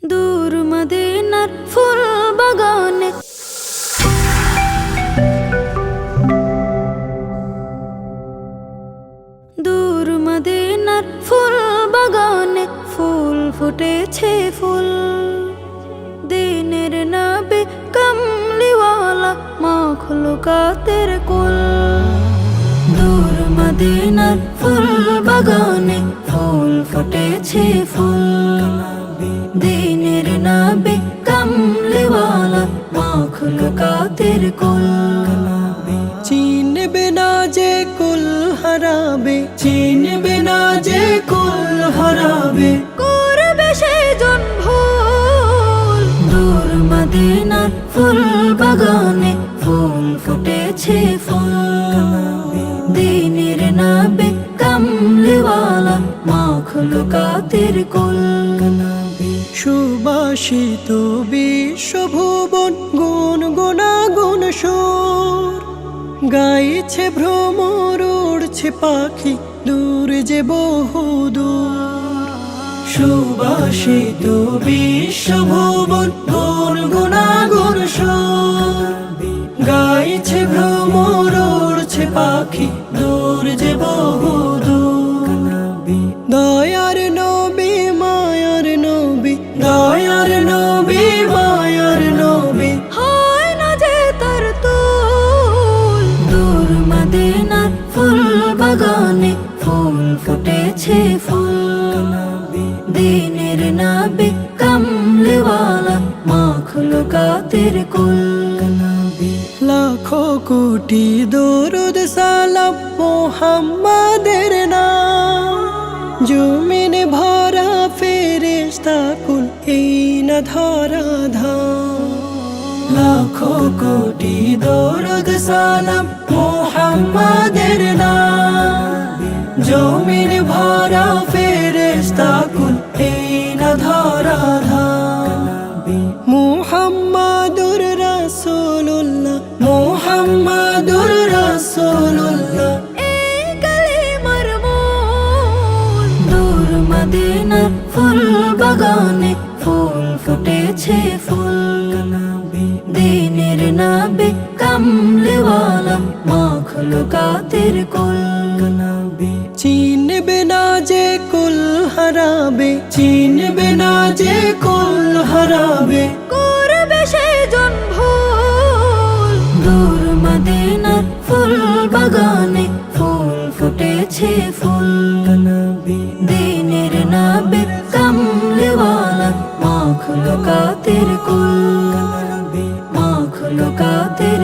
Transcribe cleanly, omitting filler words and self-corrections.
দূর মদিনার ফুল বাগানে দূর মদিনার ফুল বাগানে ফুল ফুটেছে ফুল দিনের নবী কমলিওয়ালা মাখলুকাতের কুল দূর মদিনার ফুল বাগানে ফুল ফুটেছে ফুল দিনের নবী কমলিওয়ালা মাখলুকাতের কুল চিনবে না যে কুল হারাবে, চিনবে না যে কুল হারাবে, করবে সে জন ভুল দূর মদিনার ফুল বাগানে ফুল ফুটেছে ফুল দিনের নবী কমলিওয়ালা মাখলুকাতের কুল সুবাসিত বিশ্বভুবন গুন গুনাগুন সুর গাইছে ভ্রমর উড়ছে পাখি দূর যে বহুদূর। সুবাসিত বিশ্বভুবন গুন গুনাগুন সুর গাইছে ভ্রমর উড়ছে পাখি দূর যে বহুদূর। দয়ার নবী মায়ার নবী, দয়ার নবী মায়ার নবী, হয় না যে তার তুল দূর মদিনার ফুল বাগানে ফুল ফুটেছে ফুল দিনের নবী কমলিওয়ালা মাখলুকাতের কুল লাখো কোটি দরুদ সালাম মুহাম্মাদের নাম জমিন ভরা ফেরেশতা কুল এই না ধরা ধাম। লাখো কোটি দরুদ সালাম মুহাম্মাদের নাম জমিন ভরা ফেরেশতা কুল এই না ধরা ধাম। মুহাম্মাদুর রাসূলুল্লাহ, মুহাম্মাদুর রাসূলুল্লাহ, এই কালিমার মূল দূর মদিনার ফুল বাগানে ফুল ফুটেছে ফুল দিনের নবী কমলিওয়ালা মাখলুকাতের কুল চিনবে না যে কুল হারাবে, চিনবে না যে কুল হারাবে, করবে সে জন ভুল দূর মদিনার ফুল বাগানে ফুল ফুটেছে ফুল দিনের নবী কমলিওয়ালা মাখলুকাতের কুল মাখলুকাতের